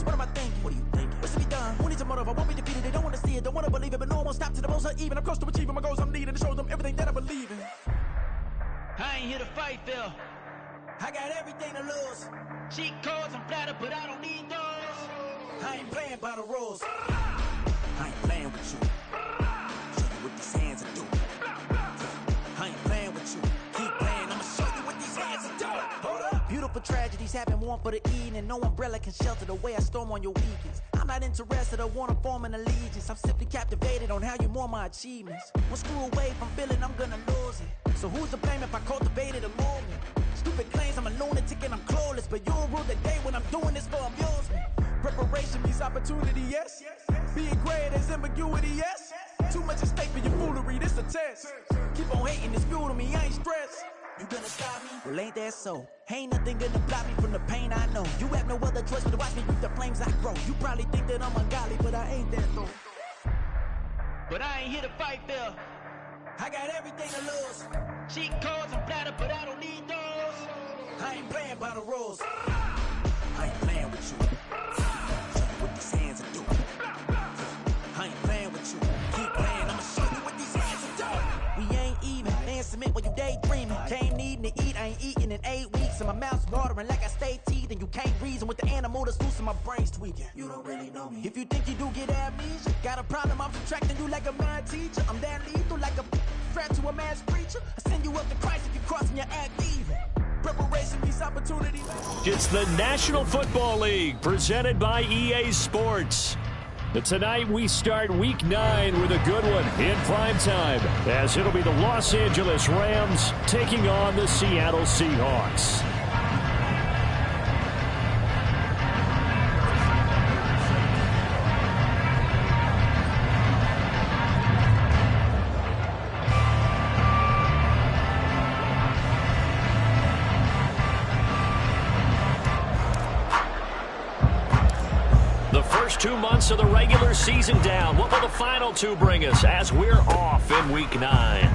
What am I thinking? What are you thinking? What's to be done? Who needs a motive? I won't be defeated. They don't want to see it, don't want to believe it, but no one will stop to the most uneven. I'm close to achieving my goals. I'm needing to show them everything that I believe in. I ain't here to fight, Phil. I got everything to lose. Cheat codes, I'm flattered, but I don't need those. I ain't playing by the rules. I ain't playing with you. Show you what these hands are doing. I ain't playing with you. Keep playing, I'ma show you what these hands are doing. Hold up. Beautiful tragedies happen, one for the evening. No umbrella can shelter the way I storm on your weekends. I'm not interested, I wanna form an allegiance. I'm simply captivated on how you more my achievements. One screw away from feeling I'm gonna lose it. So who's to blame if I cultivated a movement? Stupid claims I'm a lunatic and I'm clueless, but you'll rule the day when I'm doing this for amusement. Preparation means opportunity, yes. Being great is ambiguity, yes. Too much at stake for your foolery, this a test. Keep on hating, it's fuel to me, I ain't stressed. You gonna stop me? Well, ain't that so? Ain't nothing gonna block me from the pain I know. You have no other choice but to watch me reap the flames I grow. You probably think that I'm ungodly, but I ain't that though. But I ain't here to fight, Phil. I got everything to lose. Cheat codes, I'm flattered, but I don't need those. I ain't playing by the rules. I ain't playing with you. Show you what these hands are doing. I ain't playing with you. Keep playing, I'ma show you what these hands are doing. We ain't even. Man, submit when you daydreaming. Came needing to eat, I ain't eating in 8 weeks. And my mouth's watering like I stay teeth. And you can't reason with the animal that's loose and my brain's tweaking. You don't really know me. If you think you do get amnesia, got a problem, I'm subtracting you like a mad teacher. I'm that lethal like a threat to a mass preacher. I send you up to Christ if you crossing your act even. Preparation means opportunity. It's the National Football League presented by EA Sports. And tonight we start Week 9 with a good one in prime time, as it'll be the Los Angeles Rams taking on the Seattle Seahawks. The first 2 months of the regular season down. What will the final 2 bring us as we're off in Week 9? And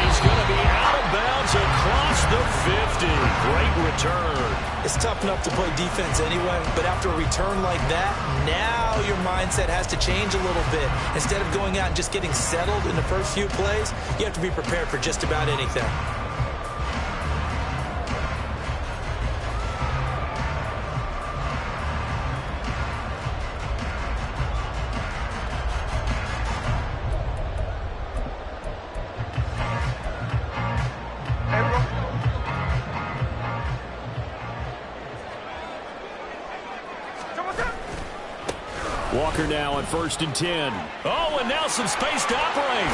he's going to be out of bounds across the 50. Great return. It's tough enough to play defense anyway, but after a return like that, now your mindset has to change a little bit. Instead of going out and just getting settled in the first few plays, you have to be prepared for just about anything. Walker now on 1st and 10. Oh, and now some space to operate.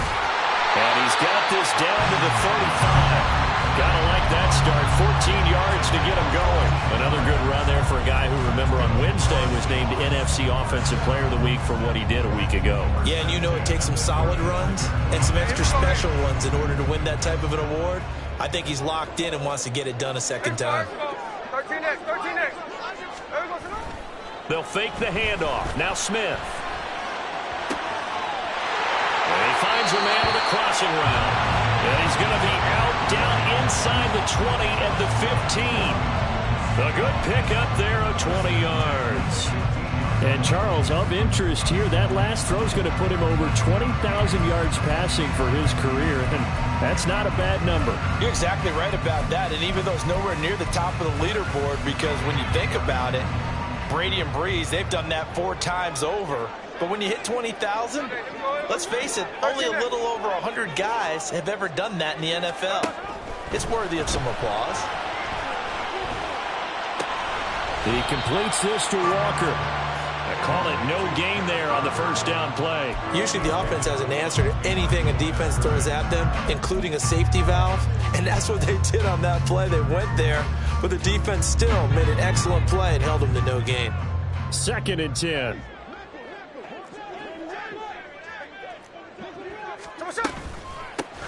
And he's got this down to the 35. Gotta like that start. 14 yards to get him going. Another good run there for a guy who, remember, on Wednesday was named NFC Offensive Player of the Week for what he did a week ago. Yeah, and you know it takes some solid runs and some extra special ones in order to win that type of an award. I think he's locked in and wants to get it done a second time. 13X. They'll fake the handoff. Now Smith. And he finds a man with a crossing route. And he's going to be out down inside the 20 at the 15. A good pickup there of 20 yards. And Charles, of interest here, that last throw is going to put him over 20,000 yards passing for his career. And that's not a bad number. You're exactly right about that. And even though it's nowhere near the top of the leaderboard, because when you think about it, Brady and Breeze, they've done that 4 times over. But when you hit 20,000, let's face it, only a little over 100 guys have ever done that in the NFL. It's worthy of some applause. He completes this to Walker. I call it no gain there on the first down play. Usually the offense has an answer to anything a defense throws at them, including a safety valve. And that's what they did on that play. They went there, but the defense still made an excellent play and held them to no gain. 2nd and 10.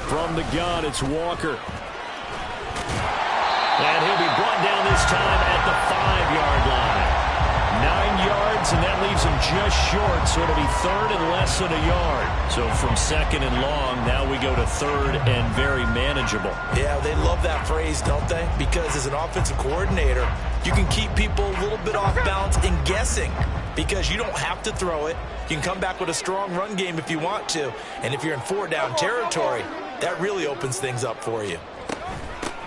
From the gun, it's Walker. And he'll be brought down this time at the 5-yard line. 9 yards yards, and that leaves him just short, so it'll be third and less than a yard. So from second and long, now we go to third and very manageable. Yeah, they love that phrase, don't they? Because as an offensive coordinator, you can keep people a little bit off balance and guessing because you don't have to throw it. You can come back with a strong run game if you want to. And if you're in 4-down territory, that really opens things up for you.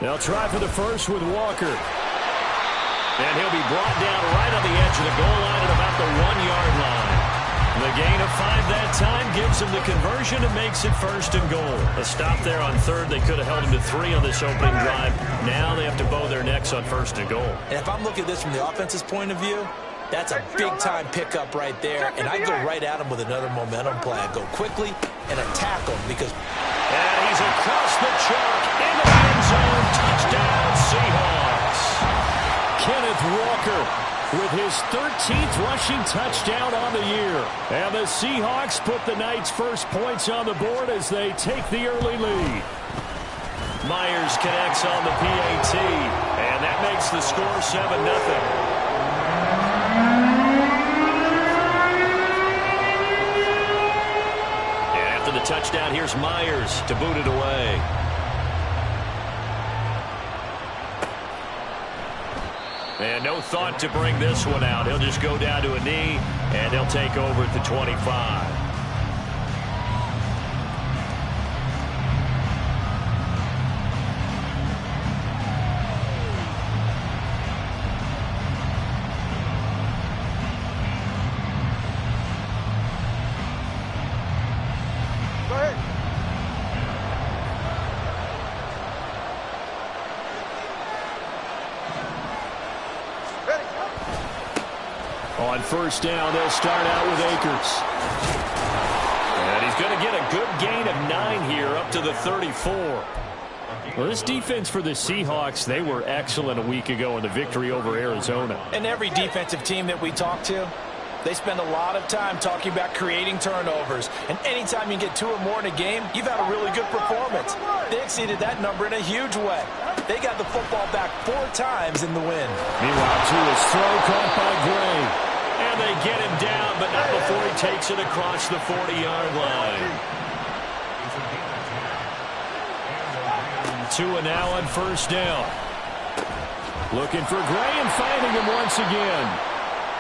They'll try for the first with Walker. And he'll be brought down right on the edge of the goal line at about the 1-yard line. The gain of 5 that time gives him the conversion and makes it first and goal. A stop there on third. They could have held him to 3 on this opening drive. Now they have to bow their necks on first and goal. And if I'm looking at this from the offense's point of view, that's a big-time pickup right there. And I go right at him with another momentum play. I go quickly and attack him because... And he's across the chalk into the end zone. Touchdown, Seahawks. Kenneth Walker with his 13th rushing touchdown on the year. And the Seahawks put the night's first points on the board as they take the early lead. Myers connects on the PAT, and that makes the score 7-0. The touchdown, here's Myers to boot it away. And no thought to bring this one out. He'll just go down to a knee, and he'll take over at the 25. On first down, they'll start out with Akers. And he's going to get a good gain of 9 here up to the 34. Well, this defense for the Seahawks, they were excellent a week ago in the victory over Arizona. And every defensive team that we talk to, they spend a lot of time talking about creating turnovers. And anytime you get 2 or more in a game, you've had a really good performance. They exceeded that number in a huge way. They got the football back 4 times in the win. Meanwhile, Tua's throw caught by Gray. And they get him down, but not before he takes it across the 40-yard line. Tua now on first down. Looking for Gray and finding him once again.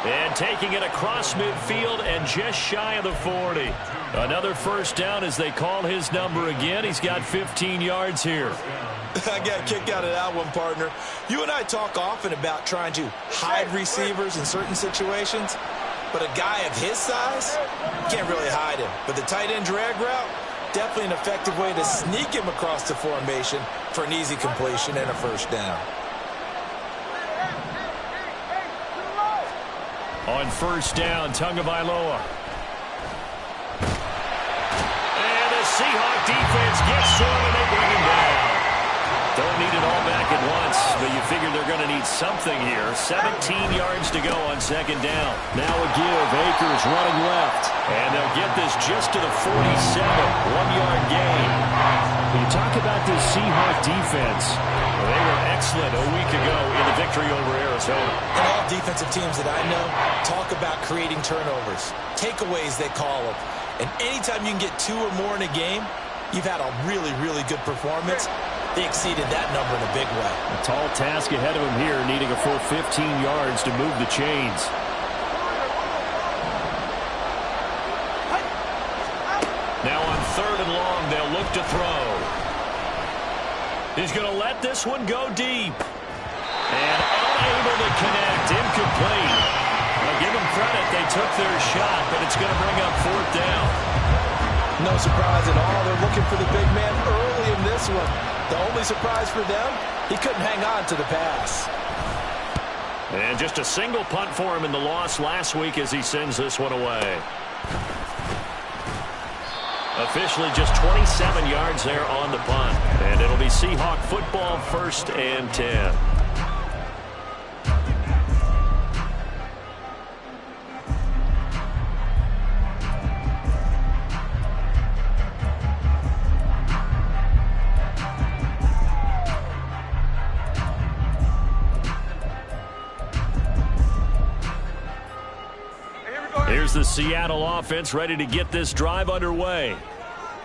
And taking it across midfield and just shy of the 40. Another first down as they call his number again. He's got 15 yards here. I got a kick out of that one, partner. You and I talk often about trying to hide receivers in certain situations, but a guy of his size, can't really hide him. But the tight end drag route, definitely an effective way to sneak him across the formation for an easy completion and a first down. On first down, Tagovailoa. And the Seahawk defense gets to him and they bring him down. Don't need it all back at once, but you figure they're going to need something here. 17 yards to go on second down. Now a give. Akers running left. And they'll get this just to the 47. 1-yard gain. When you talk about this Seahawk defense, they were excellent a week ago in the victory over Arizona. And all defensive teams that I know talk about creating turnovers. Takeaways, they call them. And anytime you can get 2 or more in a game, you've had a really, really good performance. They exceeded that number in a big way. A tall task ahead of him here, needing a full 15 yards to move the chains. Now on third and long, they'll look to throw. He's going to let this one go deep. And unable to connect, incomplete. I'll give them credit, they took their shot, but it's going to bring up 4th down. No surprise at all. They're looking for the big man early in this one. The only surprise for them, he couldn't hang on to the pass. And just a single punt for him in the loss last week as he sends this one away. Officially just 27 yards there on the punt. And it'll be Seahawk football, 1st and 10. Here's the Seattle offense ready to get this drive underway.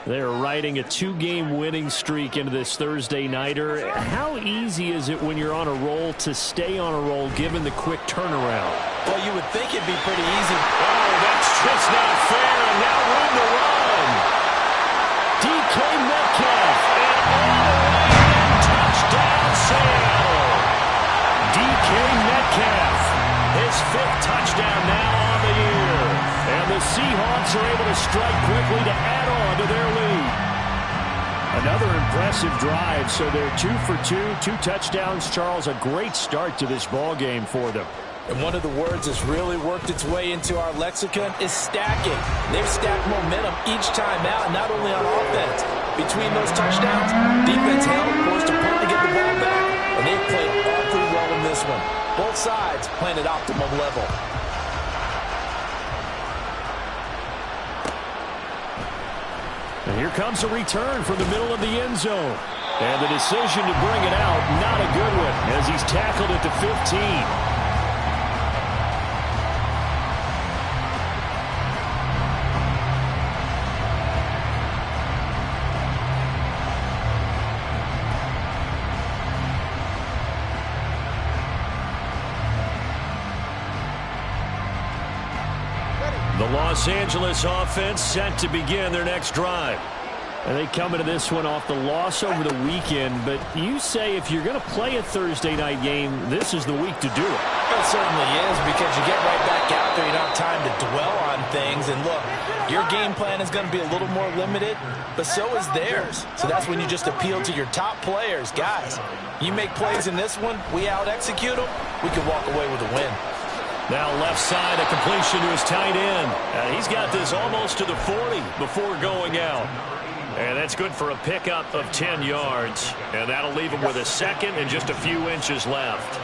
They're riding a 2-game winning streak into this Thursday nighter. How easy is it when you're on a roll to stay on a roll given the quick turnaround? Well, you would think it'd be pretty easy. Oh, that's just not fair, and now room to run. DK Metcalf, and all the way in, touchdown Seattle. DK Metcalf, his 5th touchdown now on the year. And the Seahawks are able to strike quickly to add on to their lead. Another impressive drive, so they're 2 for 2, 2 touchdowns. Charles, a great start to this ball game for them. And one of the words that's really worked its way into our lexicon is stacking. They've stacked momentum each time out, not only on offense. Between those touchdowns, defense held, forced a punt to get the ball back, and they've played awfully well in this one. Both sides playing at optimum level. And here comes a return from the middle of the end zone. And the decision to bring it out, not a good one, as he's tackled at the 15. The Los Angeles offense set to begin their next drive. And they come into this one off the loss over the weekend, but you say if you're going to play a Thursday night game, this is the week to do it. It certainly is, because you get right back out there. You don't have time to dwell on things. And look, your game plan is going to be a little more limited, but so is theirs. So that's when you just appeal to your top players. Guys, you make plays in this one, we out-execute them, we can walk away with a win. Now left side, a completion to his tight end. He's got this almost to the 40 before going out. And that's good for a pickup of 10 yards. And that'll leave him with a second and just a few inches left.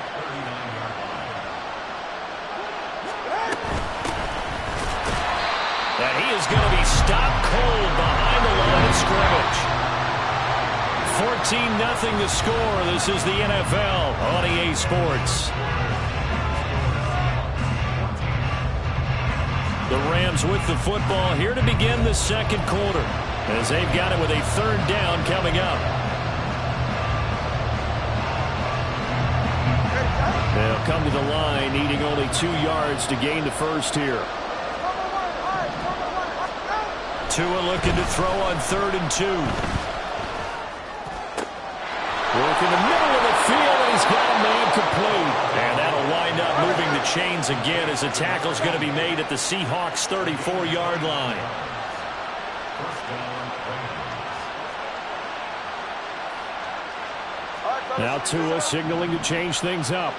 And he is going to be stopped cold behind the line of scrimmage. 14-0 the score. This is the NFL on EA Sports. The Rams with the football here to begin the second quarter, as they've got it with a 3rd down coming up. They'll come to the line, needing only 2 yards to gain the first here. Tua looking to throw on 3rd and 2. Work in the middle of the field, and he's got a man complete. And that'll wind up moving the chains again as the tackle's going to be made at the Seahawks' 34-yard line. Now Tua signaling to change things up.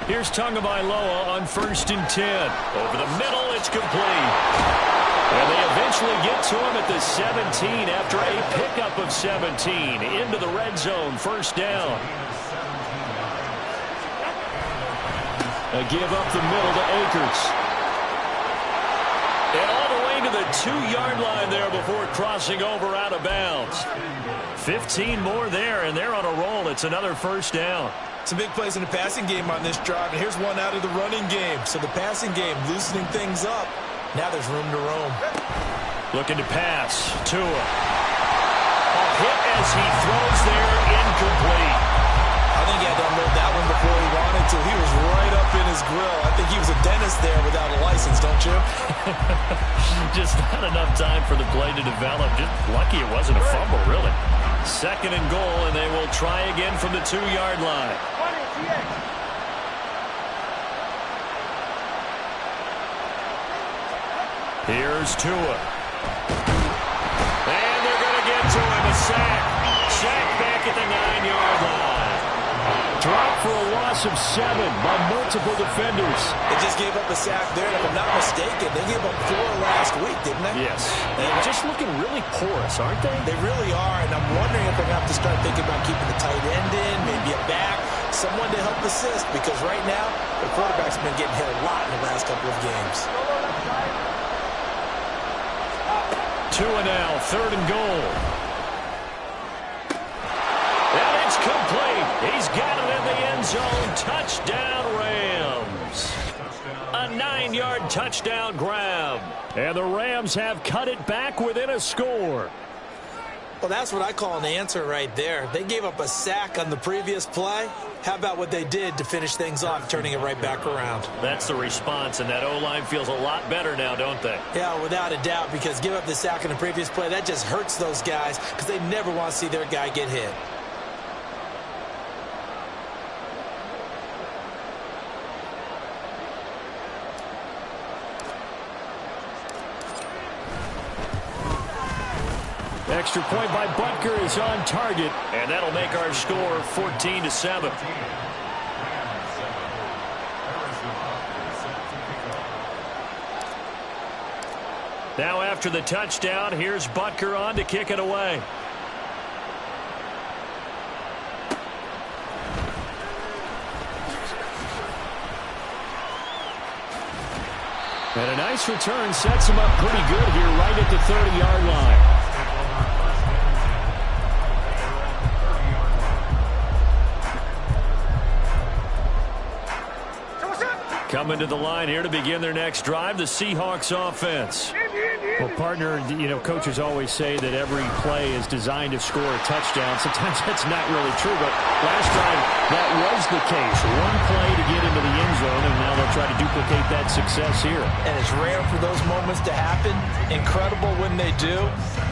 Here's Tagovailoa on 1st and 10. Over the middle, it's complete. And they eventually get to him at the 17 after a pickup of 17. Into the red zone, 1st down. A give up the middle to Akers. And all the way to the 2-yard line there before crossing over out of bounds. 15 more there, and they're on a roll. It's another 1st down. Some big plays in the passing game on this drive, and here's one out of the running game. So the passing game loosening things up. Now there's room to roam. Looking to pass. Tua. A hit as he throws there, incomplete. I think he had to unload that one before he wanted to. He was right up in his grill. I think he was a dentist there without a license, don't you? Just not enough time for the play to develop. Just lucky it wasn't a fumble, really. 2nd and goal, and they will try again from the 2-yard line. Here's Tua. And they're going to get to him. A sack. Sack back at the 9-yard line. Drop for a loss of 7 by multiple defenders. They just gave up a sack there, and if I'm not mistaken, they gave up 4 last week, didn't they? Yes. And just looking really porous, aren't they? They really are, and I'm wondering if they're going to have to start thinking about keeping the tight end in, maybe a back, someone to help assist, because right now, the quarterback's been getting hit a lot in the last couple of games. Tua now, 3rd and goal. And it's complete. He's got it zone. Touchdown, Rams. A 9-yard touchdown grab. And the Rams have cut it back within a score. Well, that's what I call an answer right there. They gave up a sack on the previous play. How about what they did to finish things off, turning it right back around? That's the response, and that O-line feels a lot better now, don't they? Yeah, without a doubt, because give up the sack on the previous play, that just hurts those guys because they never want to see their guy get hit. Extra point by Butker is on target, and that'll make our score 14-7. Now after the touchdown, here's Butker on to kick it away. And a nice return sets him up pretty good here right at the 30-yard line. Coming to the line here to begin their next drive, the Seahawks offense. Well, partner, coaches always say that every play is designed to score a touchdown. Sometimes that's not really true, but last time that was the case. One play to get into the end zone, and now they'll try to duplicate that success here. And it's rare for those moments to happen. Incredible when they do.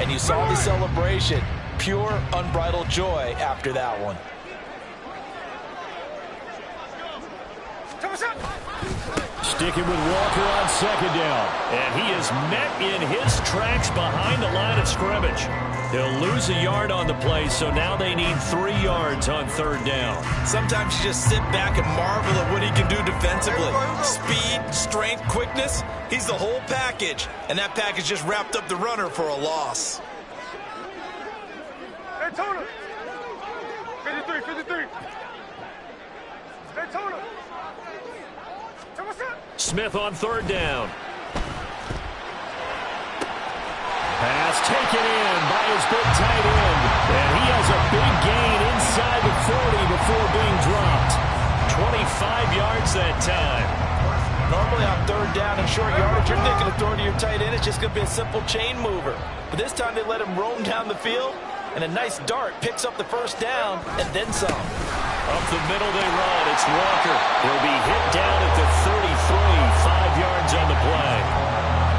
And you saw the celebration. Pure, unbridled joy after that one. Sticking with Walker on second down. And he is met in his tracks behind the line of scrimmage. They'll lose a yard on the play, so now they need 3 yards on third down. Sometimes you just sit back and marvel at what he can do defensively. Speed, strength, quickness. He's the whole package. And that package just wrapped up the runner for a loss. Hey, Tona. 53. Hey, Tona. Smith on third down. Pass taken in by his big tight end. And he has a big gain inside the 40 before being dropped. 25 yards that time. Normally on third down and short yardage, you're thinking of throwing to your tight end. It's just going to be a simple chain mover. But this time they let him roam down the field. And a nice dart picks up the first down and then some. Up the middle they run. It's Walker. He'll be hit down at the 33. 5 yards on the play.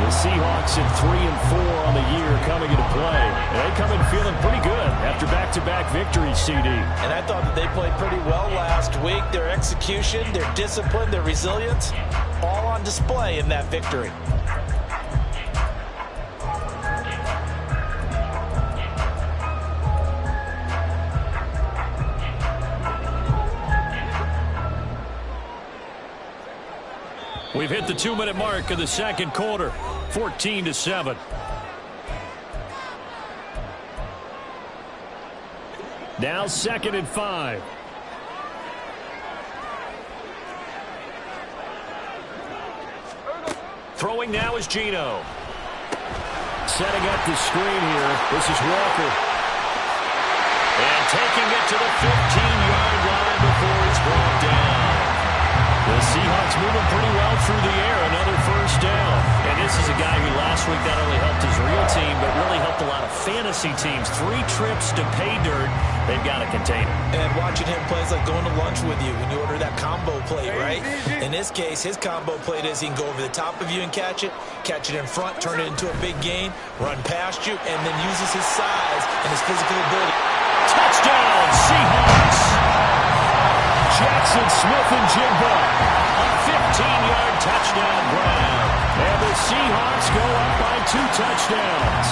The Seahawks at 3-4 on the year coming into play. And they come in feeling pretty good after back-to-back victories, CD. And I thought that they played pretty well last week. Their execution, their discipline, their resilience, all on display in that victory. We've hit the 2-minute mark of the second quarter. 14-7. Now 2nd and 5. Throwing now is Geno. Setting up the screen here. This is Walker. And taking it to the 15-yard line before it's brought down. The Seahawks moving pretty well through the air. Another first down. And this is a guy who last week not only helped his real team, but really helped a lot of fantasy teams. 3 trips to pay dirt. They've got to contain him. And watching him play is like going to lunch with you when you order that combo plate, right? In this case, his combo plate is he can go over the top of you and catch it in front, turn it into a big gain, run past you, and then uses his size and his physical ability. Touchdown, Seahawks! Jackson Smith-Njigba, a 15-yard touchdown grab. And the Seahawks go up by 2 touchdowns.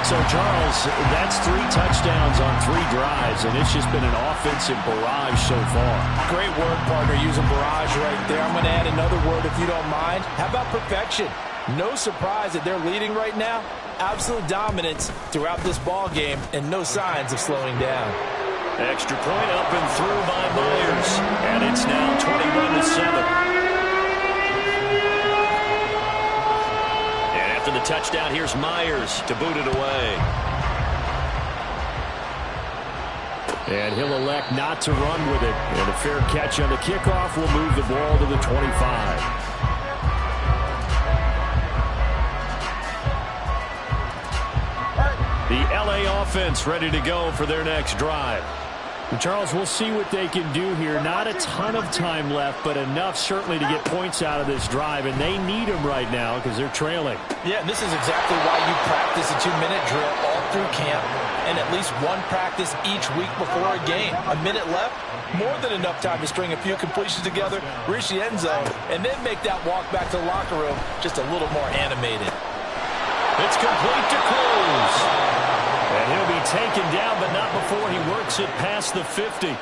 So, Charles, that's 3 touchdowns on 3 drives, and it's just been an offensive barrage so far. Great word, partner, using barrage right there. I'm going to add another word if you don't mind. How about perfection? No surprise that they're leading right now. Absolute dominance throughout this ball game, and no signs of slowing down. Extra point up and through by Myers. And it's now 21-7. And after the touchdown, here's Myers to boot it away. And he'll elect not to run with it. And a fair catch on the kickoff will move the ball to the 25. The LA offense ready to go for their next drive. And Charles, we'll see what they can do here. Not a ton of time left, but enough certainly to get points out of this drive, and they need them right now because they're trailing. Yeah, and this is exactly why you practice a 2-minute drill all through camp and at least one practice each week before a game. A minute left, more than enough time to string a few completions together, reach the end zone, and then make that walk back to the locker room just a little more animated. It's complete to Cruz. And he'll be taken down, but not before he works it past the 50.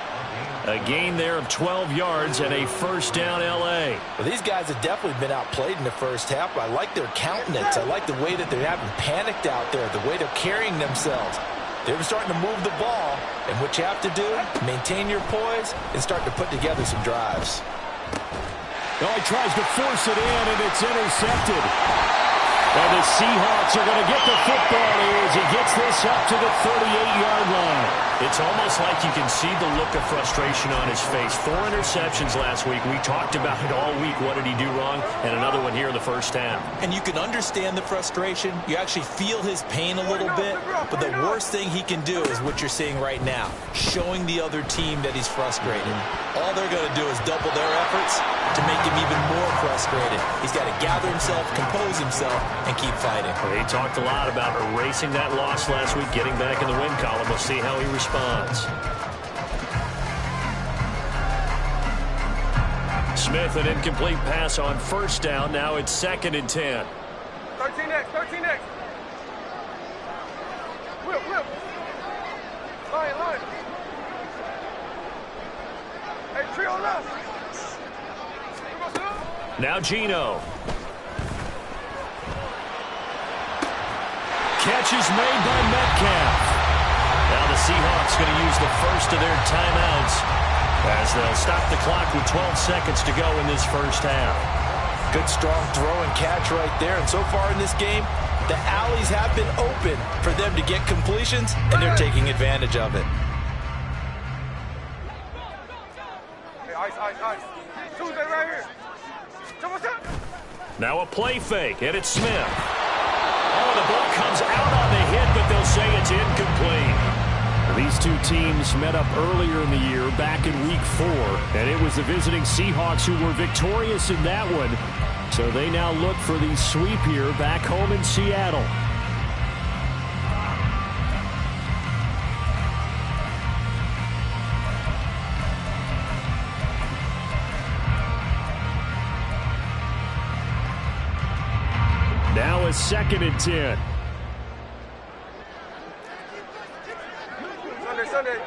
A gain there of 12 yards and a first down L.A. Well, these guys have definitely been outplayed in the first half, but I like their countenance. I like the way that they're having panicked out there, the way they're carrying themselves. They're starting to move the ball, and what you have to do, maintain your poise and start to put together some drives. Oh, he tries to force it in, and it's intercepted. And the Seahawks are going to get the football here as he gets this up to the 38-yard line. It's almost like you can see the look of frustration on his face. 4 interceptions last week. We talked about it all week. What did he do wrong? And another one here in the first half. And you can understand the frustration. You actually feel his pain a little bit. But the worst thing he can do is what you're seeing right now, showing the other team that he's frustrated. All they're going to do is double their efforts to make him even more frustrated. He's got to gather himself, compose himself, and keep fighting. Well, he talked a lot about erasing that loss last week, getting back in the win column. We'll see how he responds. Smith, an incomplete pass on first down. Now it's 2nd and 10. 13X, 13X. Whip. Line. Hey, trio left. Now Gino. Catch is made by Metcalf. Now the Seahawks going to use the first of their timeouts as they'll stop the clock with 12 seconds to go in this first half. Good strong throw and catch right there. And so far in this game, the alleys have been open for them to get completions, and they're taking advantage of it. Hey, ice. Tuesday right here. Now a play fake, and it's Smith. Oh, the ball comes out on the hit, but they'll say it's incomplete. These two teams met up earlier in the year, back in Week 4, and it was the visiting Seahawks who were victorious in that one. So they now look for the sweep here back home in Seattle. Now it's 2nd and 10. Sunday.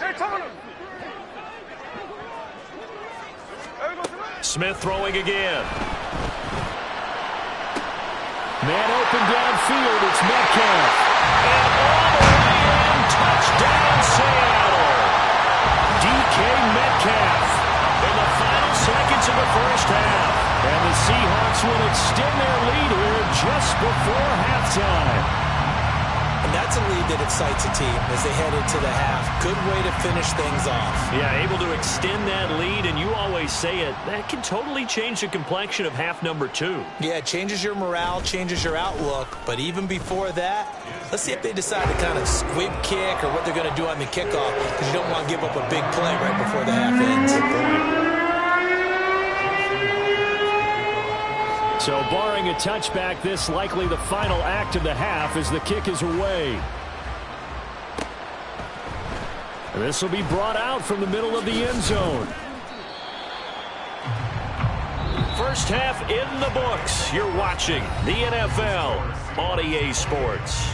Hey, Tony. Smith throwing again. Man open downfield. It's Metcalf. And all the way in. Touchdown, Seattle. DK Metcalf in the final seconds of the first half. And the Seahawks will extend their lead here just before halftime. And that's a lead that excites a team as they head into the half. Good way to finish things off. Yeah, able to extend that lead, and you always say it, that can totally change the complexion of half number 2. Yeah, it changes your morale, changes your outlook. But even before that, let's see if they decide to kind of squib kick or what they're going to do on the kickoff, because you don't want to give up a big play right before the half ends. Good point. So barring a touchback, this likely the final act of the half as the kick is away. And this will be brought out from the middle of the end zone. First half in the books. You're watching the NFL on EA Sports.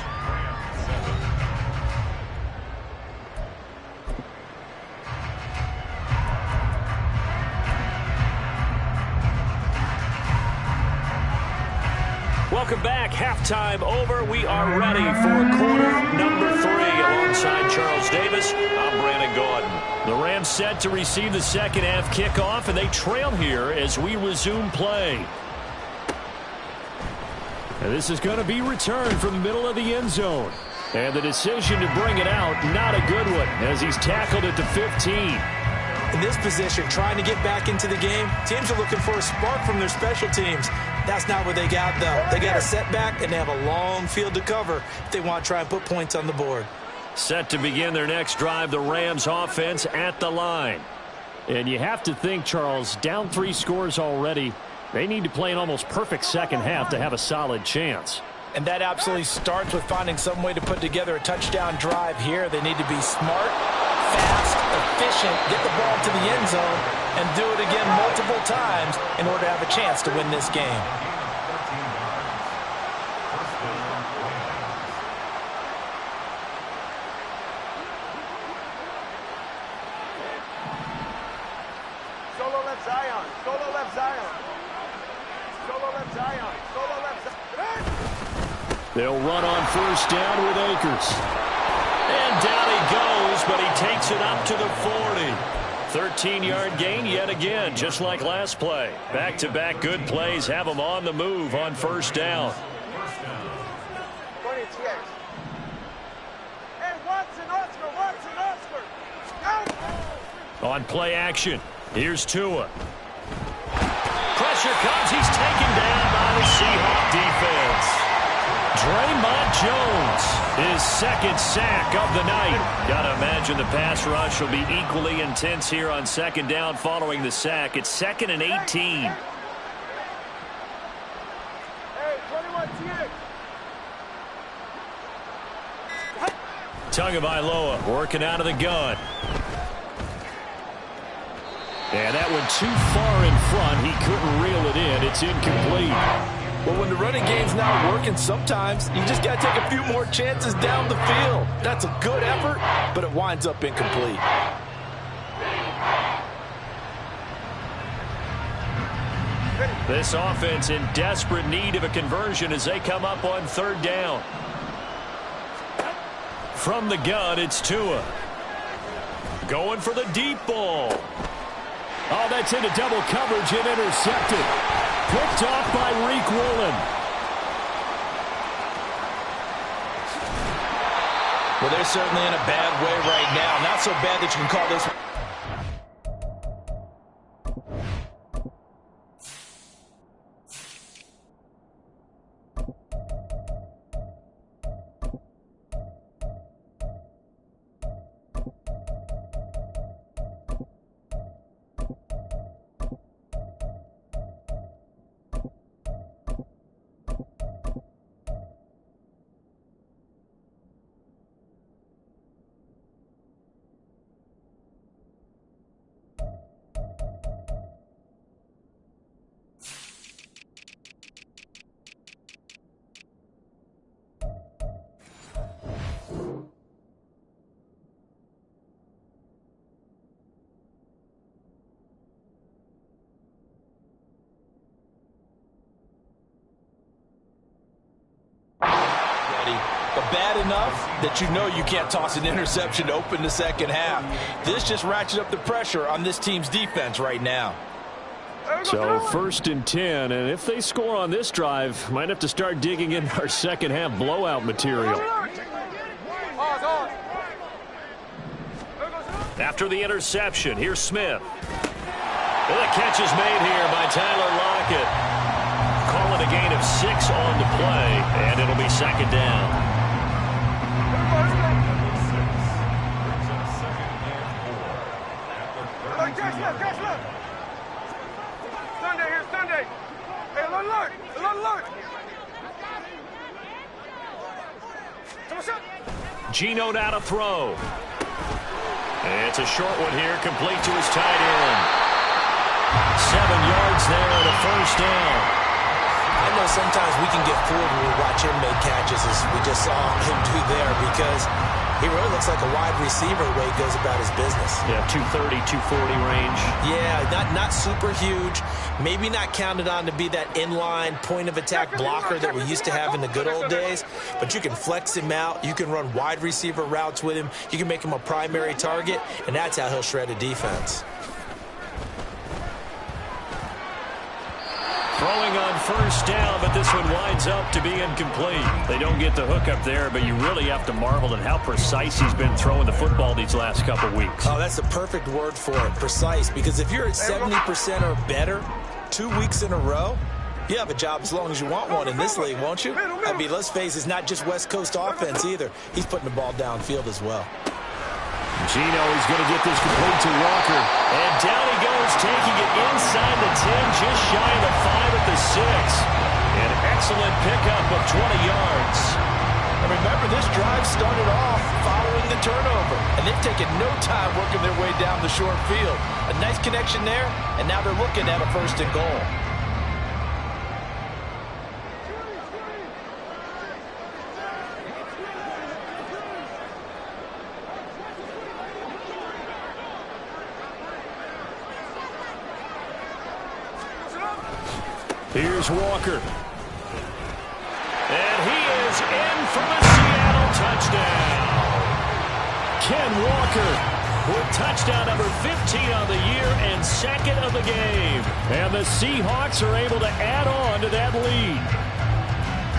Welcome back. Halftime over. We are ready for quarter number 3. Alongside Charles Davis, I'm Brandon Gordon. The Rams set to receive the second half kickoff, and they trail here as we resume play. And this is going to be returned from the middle of the end zone. And the decision to bring it out, not a good one, as he's tackled at the 15. In this position, trying to get back into the game, teams are looking for a spark from their special teams. That's not what they got, though. They got a setback, and they have a long field to cover if they want to try and put points on the board. Set to begin their next drive, the Rams offense at the line. And you have to think, Charles, down 3 scores already. They need to play an almost perfect second half to have a solid chance. And that absolutely starts with finding some way to put together a touchdown drive here. They need to be smart, fast, efficient, get the ball to the end zone, and do it again multiple times in order to have a chance to win this game. Solo left Zion. Solo left Zion. Solo left Zion. Solo left Zion. They'll run on first down with Akers. And down he goes, but he takes it up to the 40. 13-yard gain yet again, just like last play. Back-to-back good plays have them on the move on first down. Hey, Watson, Oscar. On play action, here's Tua. Pressure comes, he's taken down by the Seahawks defense. Draymond Jones, his second sack of the night. Gotta imagine the pass rush will be equally intense here on second down following the sack. It's 2nd and 18. Hey, 21 TX. Tagovailoa working out of the gun. And that one too far in front. He couldn't reel it in. It's incomplete. Well, when the running game's not working, sometimes you just got to take a few more chances down the field. That's a good effort, but it winds up incomplete. This offense in desperate need of a conversion as they come up on third down. From the gun, it's Tua. Going for the deep ball. Oh, that's into double coverage and intercepted. Picked off by Reek Woolen. Well, they're certainly in a bad way right now. Not so bad that you can call this one. But bad enough that you know you can't toss an interception to open the second half. This just ratchets up the pressure on this team's defense right now. So 1st and 10, and if they score on this drive, might have to start digging in our second half blowout material. After the interception, here's Smith. And the catch is made here by Tyler Lockett. Call it a gain of 6 on the play, and it'll be second down. Catch left. Sunday here, Sunday. Hey, alert. Geno now to throw. And it's a short one here, complete to his tight end. 7 yards there and a first down. I know sometimes we can get fooled when we watch him make catches, as we just saw him do there, because he really looks like a wide receiver the way he goes about his business. Yeah, 230, 240 range. Yeah, not super huge. Maybe not counted on to be that inline point-of-attack blocker that we used to have in the good old days. But you can flex him out. You can run wide receiver routes with him. You can make him a primary target, and that's how he'll shred a defense. Throwing on first down, but this one winds up to be incomplete. They don't get the hook up there, but you really have to marvel at how precise he's been throwing the football these last couple weeks. Oh, that's the perfect word for it, precise, because if you're at 70% or better 2 weeks in a row, you have a job as long as you want one in this league, won't you? I mean, let's face it, it's not just West Coast offense either. He's putting the ball downfield as well. Gino is going to get this complete to Walker. And down he goes, taking it inside the 10, just shy of the 5 at the 6. An excellent pickup of 20 yards. And remember, this drive started off following the turnover. And they've taken no time working their way down the short field. A nice connection there, and now they're looking at a 1st and goal. Here's Walker. And he is in for the Seattle touchdown. Ken Walker with touchdown number 15 on the year and 2nd of the game. And the Seahawks are able to add on to that lead.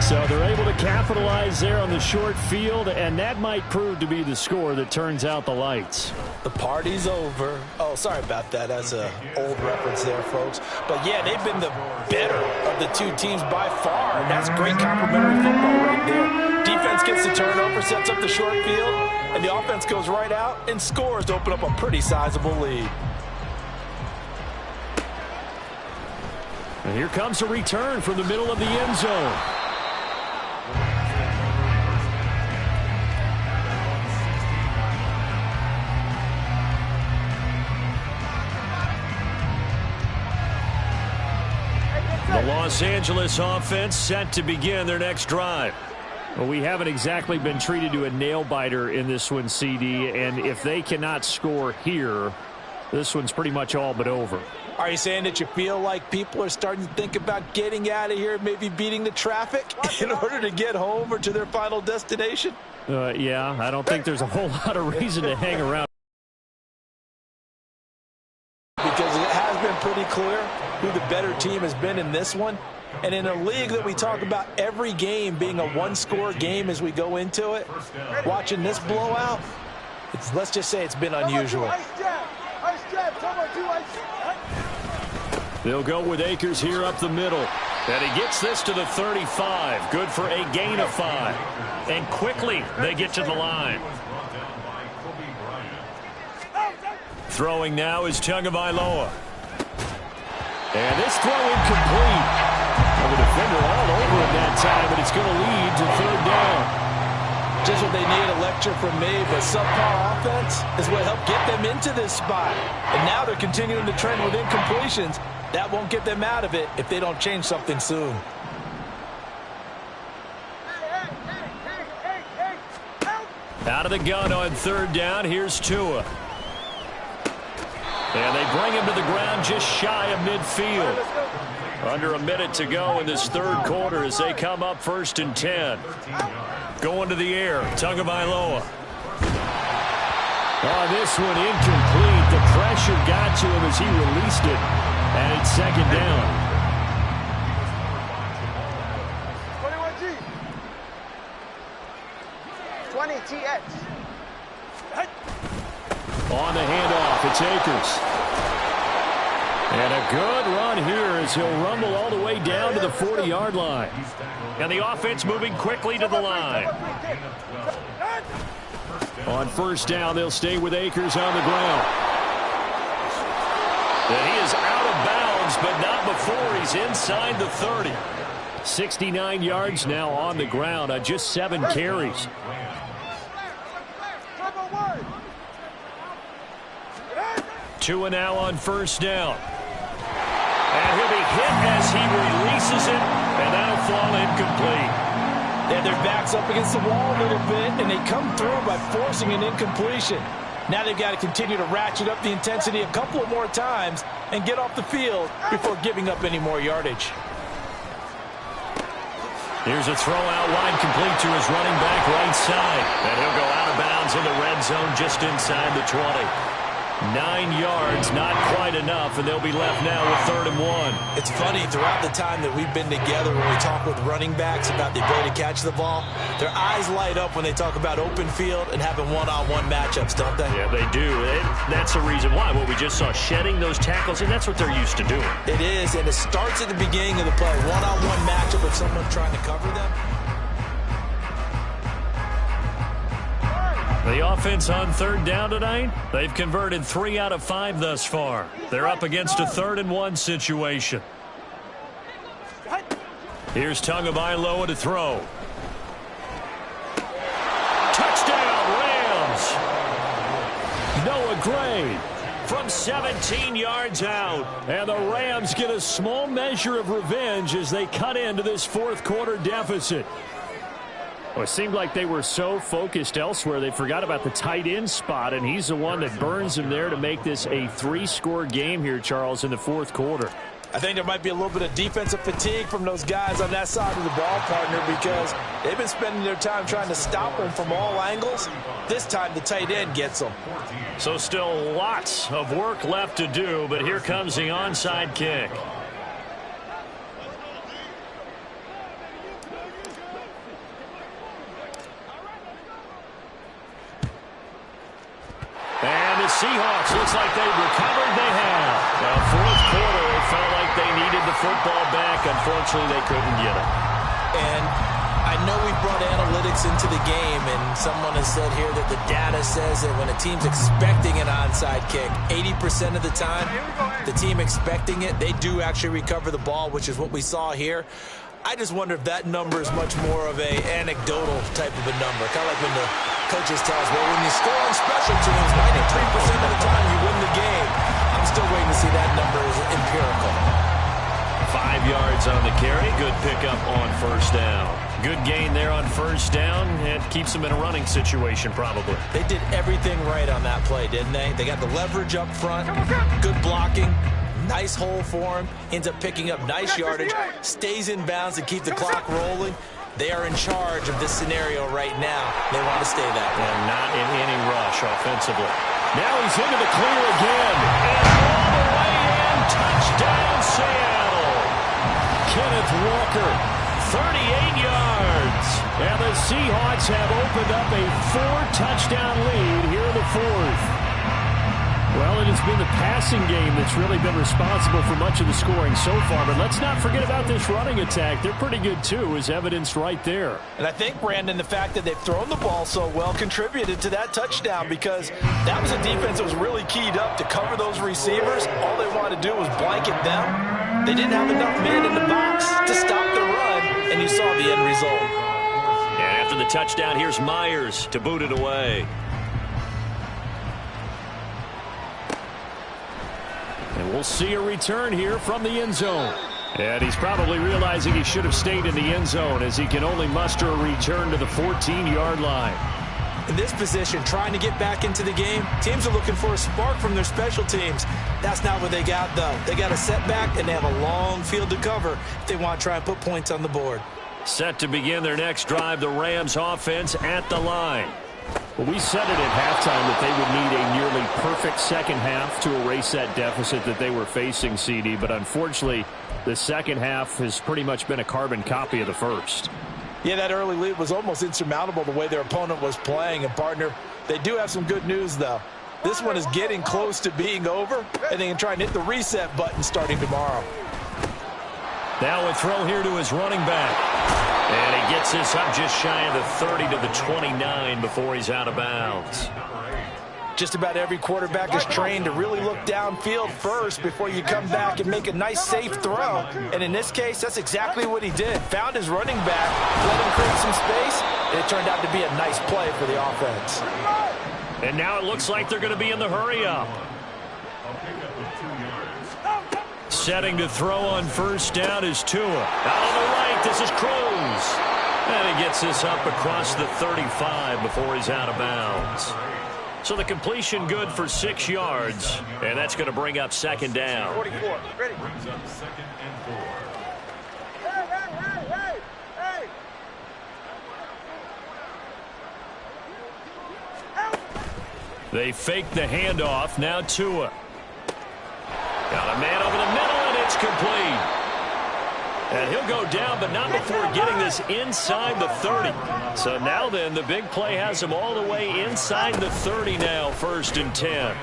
So they're able to capitalize there on the short field, and that might prove to be the score that turns out the lights. The party's over. Oh, sorry about that. That's an old reference there, folks. But, yeah, they've been the better of the two teams by far, and that's great complimentary football right there. Defense gets the turnover, sets up the short field, and the offense goes right out and scores to open up a pretty sizable lead. And here comes a return from the middle of the end zone. The Los Angeles offense set to begin their next drive. Well, we haven't exactly been treated to a nail-biter in this one, CD, and if they cannot score here, this one's pretty much all but over. Are you saying that you feel like people are starting to think about getting out of here, maybe beating the traffic in order to get home or to their final destination? Yeah, I don't think there's a whole lot of reason to hang around. Because it has been pretty clear who the better team has been in this one. And in a league that we talk about every game being a one-score game as we go into it, watching this blowout, let's just say it's been unusual. They'll go with Akers here up the middle. And he gets this to the 35. Good for a gain of 5. And quickly they get to the line. Throwing now is Tagovailoa. And this throw incomplete. The defender all over him that time, but it's going to lead to 3rd down. Just what they need, a lecture from me, but subpar offense is what helped get them into this spot. And now they're continuing the trend with incompletions. That won't get them out of it if they don't change something soon. Out of the gun on 3rd down, here's Tua. And they bring him to the ground just shy of midfield. Under a minute to go in this 3rd quarter as they come up 1st and 10. Going to the air, Tagovailoa. Oh, this one incomplete. The pressure got to him as he released it. And it's 2nd down. 21G. 20TX. On the handoff, it's Akers. And a good run here as he'll rumble all the way down to the 40-yard line. And the offense moving quickly to the line. On 1st down, they'll stay with Akers on the ground. And he is out of bounds, but not before he's inside the 30. 69 yards now on the ground on just 7 carries. Tua now on 1st down. And he'll be hit as he releases it, and that'll fall incomplete. Yeah, their back's up against the wall a little bit, and they come through by forcing an incompletion. Now they've got to continue to ratchet up the intensity a couple of more times and get off the field before giving up any more yardage. Here's a throw out wide complete to his running back right side. And he'll go out of bounds in the red zone just inside the 20. 9 yards, not quite enough, and they'll be left now with 3rd and 1. It's funny, throughout the time that we've been together, when we talk with running backs about the ability to catch the ball, their eyes light up when they talk about open field and having one-on-one matchups, don't they? Yeah, they do. That's the reason why. What we just saw, shedding those tackles, and that's what they're used to doing. It is, and it starts at the beginning of the play. One-on-one matchup with someone trying to cover them. The offense on 3rd down tonight, they've converted 3 out of 5 thus far. They're up against a 3rd and 1 situation. Here's Tagovailoa to throw. Touchdown, Rams! Noah Gray from 17 yards out. And the Rams get a small measure of revenge as they cut into this 4th quarter deficit. Well, it seemed like they were so focused elsewhere they forgot about the tight end spot, and he's the one that burns them there to make this a 3-score game here, Charles, in the 4th quarter. I think there might be a little bit of defensive fatigue from those guys on that side of the ball, partner, because they've been spending their time trying to stop them from all angles. This time the tight end gets them. So still lots of work left to do, but here comes the onside kick. And the Seahawks, looks like they've recovered. They have. Now, 4th quarter, it felt like they needed the football back. Unfortunately, they couldn't get it. And I know we brought analytics into the game, and someone has said here that the data says that when a team's expecting an onside kick, 80% of the time, the team expecting it, they do actually recover the ball, which is what we saw here. I just wonder if that number is much more of a anecdotal type of a number. Kind of like when the coaches tell us, well, when you score on special teams, 93% of the time you win the game. I'm still waiting to see that number is empirical. 5 yards on the carry. Good pickup on 1st down. Good gain there on 1st down. It keeps them in a running situation probably. They did everything right on that play, didn't they? They got the leverage up front, good blocking. Nice hole for him. Ends up picking up nice yardage. Stays in bounds to keep the clock rolling. They are in charge of this scenario right now. They want to stay that way. And not in any rush offensively. Now he's into the clear again. And all the way in. Touchdown, Seattle. Kenneth Walker, 38 yards. And the Seahawks have opened up a 4-touchdown lead here in the 4th. Well, it has been the passing game that's really been responsible for much of the scoring so far. But let's not forget about this running attack. They're pretty good, too, as evidenced right there. And I think, Brandon, the fact that they've thrown the ball so well contributed to that touchdown, because that was a defense that was really keyed up to cover those receivers. All they wanted to do was blanket them. They didn't have enough men in the box to stop the run, and you saw the end result. And after the touchdown, here's Myers to boot it away. And we'll see a return here from the end zone. And he's probably realizing he should have stayed in the end zone as he can only muster a return to the 14-yard line. In this position, trying to get back into the game, teams are looking for a spark from their special teams. That's not what they got, though. They got a setback, and they have a long field to cover if they want to try and put points on the board. Set to begin their next drive, the Rams offense at the line. Well, we said it at halftime that they would need a nearly perfect second half to erase that deficit that they were facing, CD. But unfortunately, the second half has pretty much been a carbon copy of the first. Yeah, that early lead was almost insurmountable the way their opponent was playing. And, partner, they do have some good news, though. This one is getting close to being over, and they can try and hit the reset button starting tomorrow. Now a throw here to his running back. And he gets this up just shy of the 30 to the 29 before he's out of bounds. Just about every quarterback is trained to really look downfield first before you come back and make a nice, safe throw. And in this case, that's exactly what he did. Found his running back, let him create some space, and it turned out to be a nice play for the offense. And now it looks like they're going to be in the hurry-up. Setting to throw on first down is Tua. Out on the right, this is Cruz. And he gets this up across the 35 before he's out of bounds. So the completion good for 6 yards, and that's going to bring up second down. 44, ready. They fake the handoff. Now Tua. Got a man over the middle, and it's complete. And he'll go down, but not before getting this inside the 30. So now then, the big play has him all the way inside the 30 now, 1st and 10.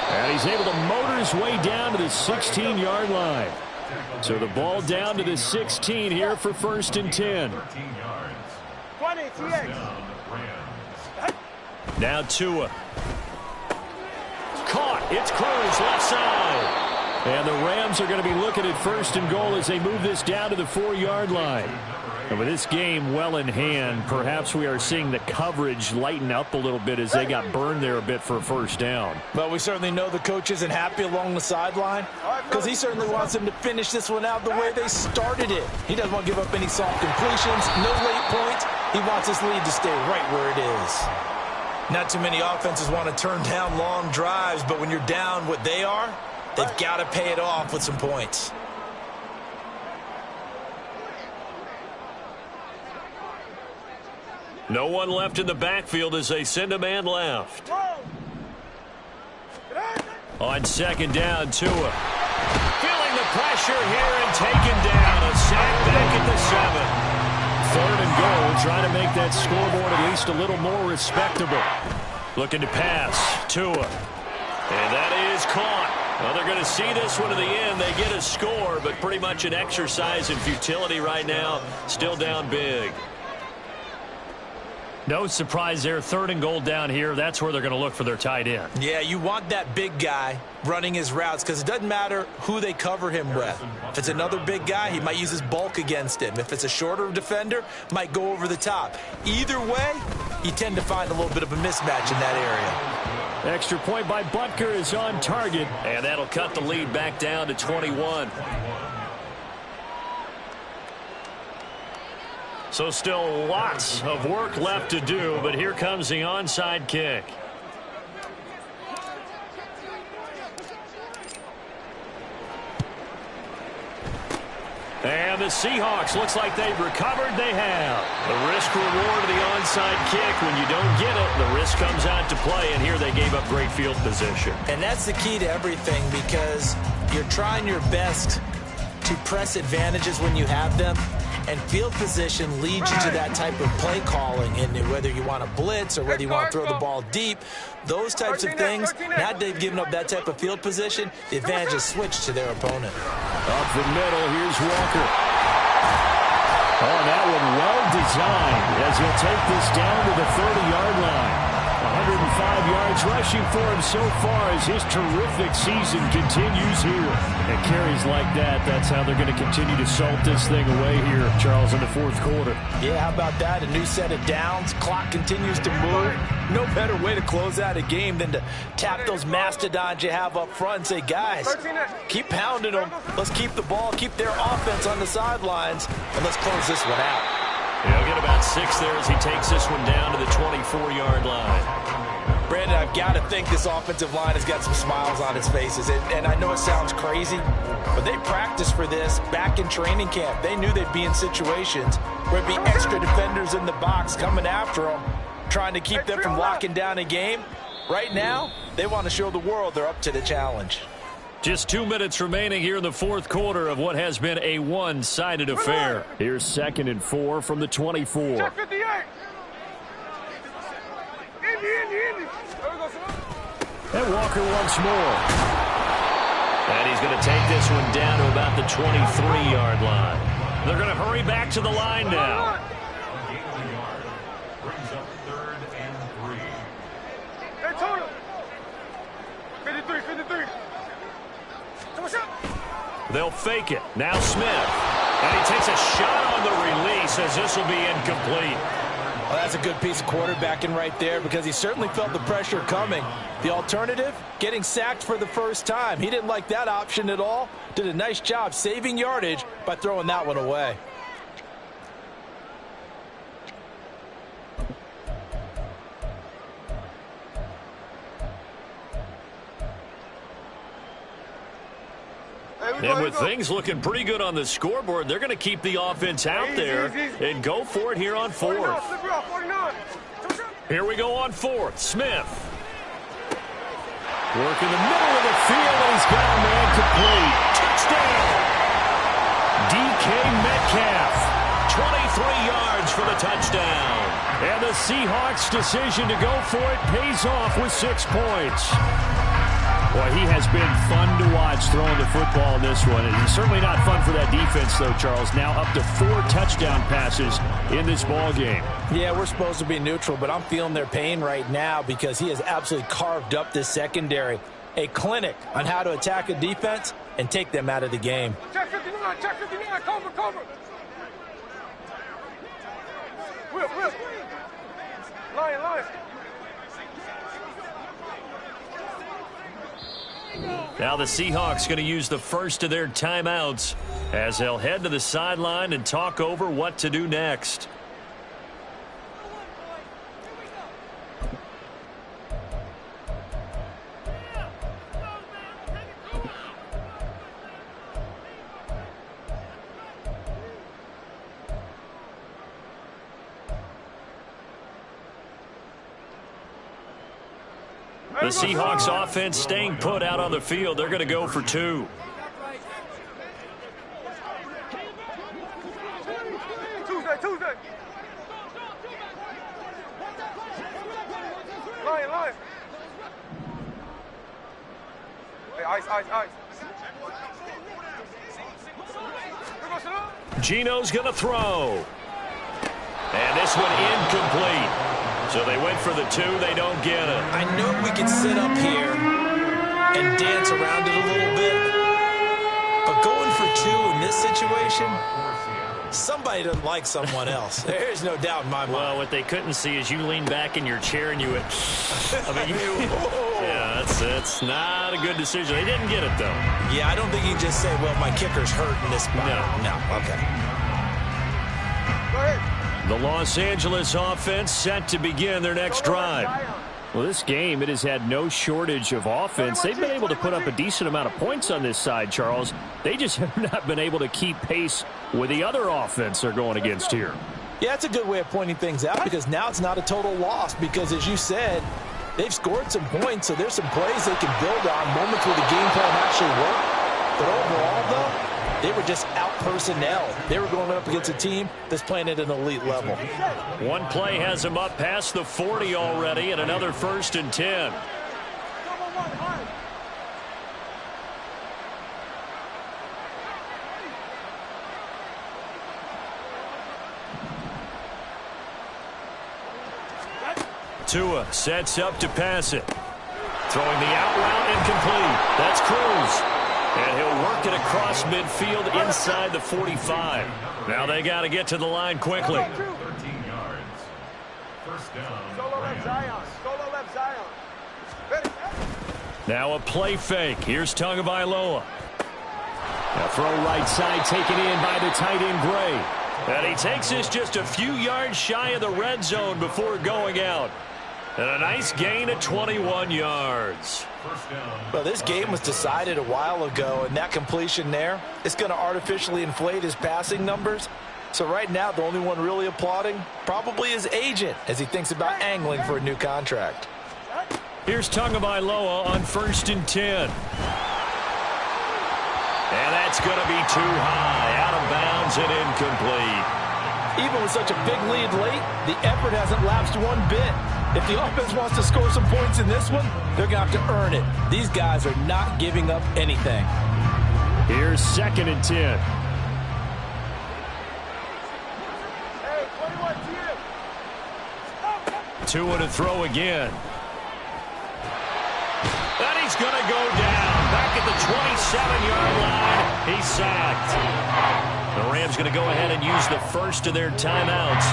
And he's able to motor his way down to the 16-yard line. So the ball down to the 16 here for 1st and 10. 20, TX. Now Tua. Caught. It's Cruz, left side. And the Rams are going to be looking at 1st and goal as they move this down to the 4-yard line. And with this game well in hand, perhaps we are seeing the coverage lighten up a little bit as they got burned there a bit for a 1st down. Well, we certainly know the coach isn't happy along the sideline because he certainly wants them to finish this one out the way they started it. He doesn't want to give up any soft completions, no late points. He wants this lead to stay right where it is. Not too many offenses want to turn down long drives, but when you're down what they are, they've got to pay it off with some points. No one left in the backfield as they send a man left. On 2nd down, Tua. Feeling the pressure here and taken down. A sack back at the 7. 3rd and goal, trying to make that scoreboard at least a little more respectable. Looking to pass, Tua. And that is caught. Well, they're going to see this one to the end. They get a score, but pretty much an exercise in futility right now. Still down big. No surprise there. 3rd and goal down here. That's where they're going to look for their tight end. Yeah, you want that big guy running his routes because it doesn't matter who they cover him with. If it's another big guy, he might use his bulk against him. If it's a shorter defender, might go over the top. Either way, you tend to find a little bit of a mismatch in that area. Extra point by Butker is on target, and that'll cut the lead back down to 21. So still lots of work left to do, but here comes the onside kick. And the Seahawks, looks like they've recovered. They have. The risk reward of the onside kick. When you don't get it, the risk comes out to play, and here they gave up great field position. And that's the key to everything because you're trying your best to press advantages when you have them. And field position leads you to that type of play calling, and whether you want to blitz or whether you want to throw the ball deep, those types of things, now that they've given up that type of field position, the advantage is switched to their opponent. Up the middle, here's Walker. Oh, that one well designed as he'll take this down to the 30-yard line. 105 yards rushing for him so far as his terrific season continues here. And carries like that, that's how they're going to continue to salt this thing away here, Charles, in the 4th quarter. Yeah, how about that? A new set of downs. Clock continues to move. No better way to close out a game than to tap those mastodons you have up front and say, guys, keep pounding them. Let's keep the ball, keep their offense on the sidelines, and let's close this one out. He'll get about 6 there as he takes this one down to the 24-yard line. Brandon, I've got to think this offensive line has got some smiles on its faces. And I know it sounds crazy, but they practiced for this back in training camp. They knew they'd be in situations where there'd be extra defenders in the box coming after them, trying to keep them from locking down a game. Right now, they want to show the world they're up to the challenge. Just 2 minutes remaining here in the 4th quarter of what has been a one-sided affair. Here's 2nd and 4 from the 24. Check 58. Indy. And Walker once more. And he's going to take this one down to about the 23-yard line. They're going to hurry back to the line now. Hey, total. 53. They'll fake it. Now Smith. And he takes a shot on the release as this will be incomplete. Well, that's a good piece of quarterbacking right there because he certainly felt the pressure coming. The alternative, getting sacked for the first time. He didn't like that option at all. Did a nice job saving yardage by throwing that one away. And with things looking pretty good on the scoreboard, they're going to keep the offense out there and go for it here on 4th. Here we go on fourth. Smith. Work in the middle of the field, and he's got a man complete. Touchdown! DK Metcalf, 23 yards for the touchdown. And the Seahawks' decision to go for it pays off with 6 points. Boy, he has been fun to watch throwing the football in this one. It's certainly not fun for that defense, though, Charles. Now up to 4 touchdown passes in this ball game. Yeah, we're supposed to be neutral, but I'm feeling their pain right now because he has absolutely carved up this secondary. A clinic on how to attack a defense and take them out of the game. Check 59, cover. Whip. Lion. Now the Seahawks going to use the first of their timeouts as they'll head to the sideline and talk over what to do next. The Seahawks offense staying put out on the field. They're going to go for 2. Tuesday. Lion. Hey, ice. Geno's going to throw. And this one incomplete. So they went for the 2. They don't get it. I know we can sit up here and dance around it a little bit, but going for 2 in this situation, somebody doesn't like someone else. There's no doubt in my mind. Well, what they couldn't see is you lean back in your chair and you went, yeah, that's not a good decision. They didn't get it, though. Yeah, I don't think you can just say, well, my kicker's hurt in this spot. No, okay. Go ahead. The Los Angeles offense set to begin their next drive. Well, this game, it has had no shortage of offense. They've been able to put up a decent amount of points on this side, Charles. They just have not been able to keep pace with the other offense they're going against here. Yeah, that's a good way of pointing things out because now it's not a total loss because, as you said, they've scored some points, so there's some plays they can build on, moments where the game plan actually worked. But overall, though, they were just out-personnel. They were going up against a team that's playing at an elite level. One play has them up past the 40 already, and another 1st and 10. Tua sets up to pass it. Throwing the out route incomplete. That's Cruz. And he'll work it across midfield inside the 45. Now they got to get to the line quickly. 13 yards. First down. Solo left Zion. Ready. Now a play fake. Here's Tagovailoa. A throw right side taken in by the tight end Gray. And he takes this just a few yards shy of the red zone before going out. And a nice gain of 21 yards. Well, this game was decided a while ago, and that completion there is going to artificially inflate his passing numbers. So right now, the only one really applauding probably his agent as he thinks about angling for a new contract. Here's Tagovailoa on 1st and 10. And that's going to be too high, out of bounds and incomplete. Even with such a big lead late, the effort hasn't lapsed one bit. If the offense wants to score some points in this one, they're going to have to earn it. These guys are not giving up anything. Here's 2nd and 10. Hey, 21 Tua to throw again. And he's going to go down. Back at the 27-yard line. He's sacked. The Rams going to go ahead and use the first of their timeouts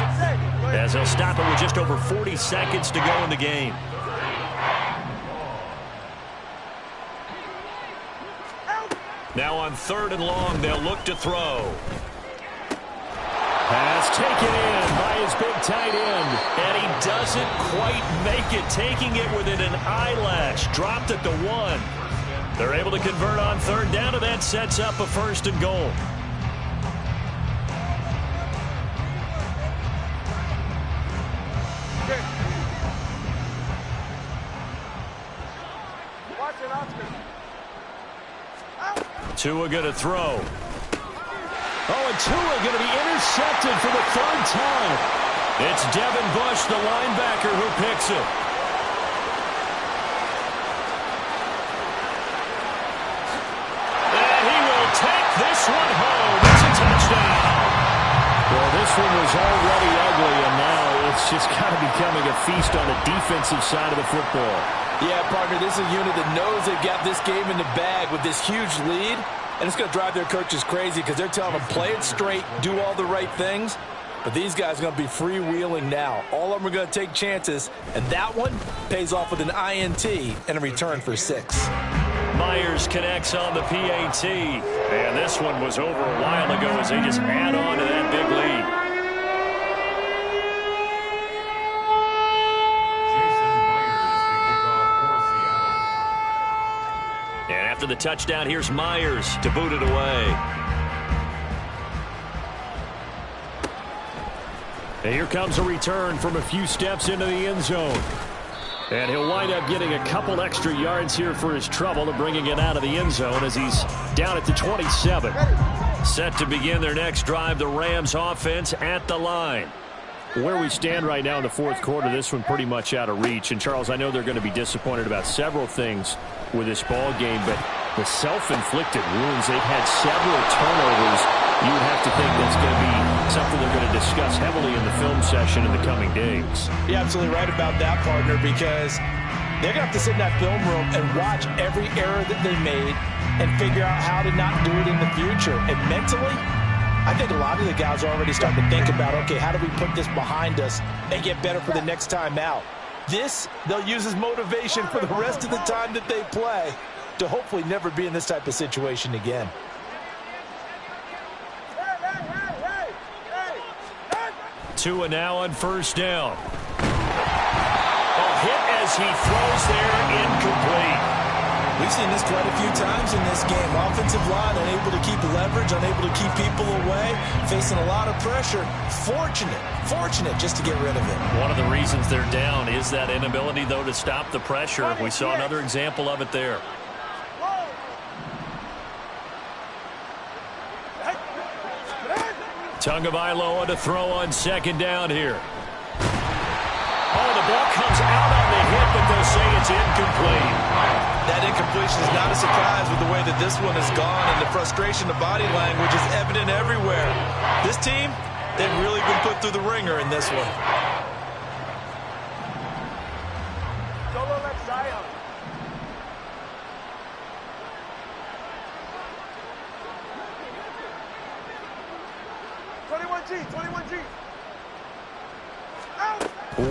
as they'll stop it with just over 40 seconds to go in the game. Now on 3rd and long, they'll look to throw. Pass taken in by his big tight end. And he doesn't quite make it, taking it within an eyelash. Dropped at the 1. They're able to convert on 3rd down, and that sets up a 1st and goal. Tua going to throw. Oh, and Tua going to be intercepted for the third time. It's Devin Bush, the linebacker, who picks it. And he will take this one home. It's a touchdown. Well, this one was already ugly, and now it's just kind of becoming a feast on the defensive side of the football. Yeah, partner, this is a unit that knows they've got this game in the bag with this huge lead, and it's going to drive their coaches crazy because they're telling them, play it straight, do all the right things. But these guys are going to be freewheeling now. All of them are going to take chances, and that one pays off with an INT and a return for 6. Myers connects on the PAT. And this one was over a while ago as they just add on to that big lead. And after the touchdown, here's Myers to boot it away. And here comes a return from a few steps into the end zone. And he'll wind up getting a couple extra yards here for his trouble to bringing it out of the end zone as he's down at the 27. Set to begin their next drive, the Rams offense at the line. Where we stand right now in the fourth quarter, this one pretty much out of reach. And, Charles, I know they're going to be disappointed about several things with this ball game, but the self-inflicted wounds, they've had several turnovers. You would have to think that's going to be something they're going to discuss heavily in the film session in the coming days. You're absolutely right about that, partner, because they're going to have to sit in that film room and watch every error that they made and figure out how to not do it in the future. And mentally, I think a lot of the guys are already starting to think about, okay, how do we put this behind us and get better for the next time out? This, they'll use as motivation for the rest of the time that they play to hopefully never be in this type of situation again. Tua now on first down. A hit as he throws there, incomplete. We've seen this quite a few times in this game. Offensive line unable to keep leverage, unable to keep people away, facing a lot of pressure. Fortunate just to get rid of it. One of the reasons they're down is that inability, though, to stop the pressure. We saw another example of it there. Tagovailoa to throw on second down here. Oh, the ball comes out on the hit, but they'll say it's incomplete. That incompletion is not a surprise with the way that this one has gone, and the frustration, the body language is evident everywhere. This team, they've really been put through the ringer in this one. Solo left Zion.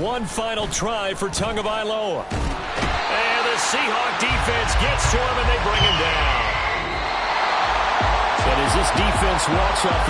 One final try for Tagovailoa. And the Seahawk defense gets to him, and they bring him down. And as this defense walks off the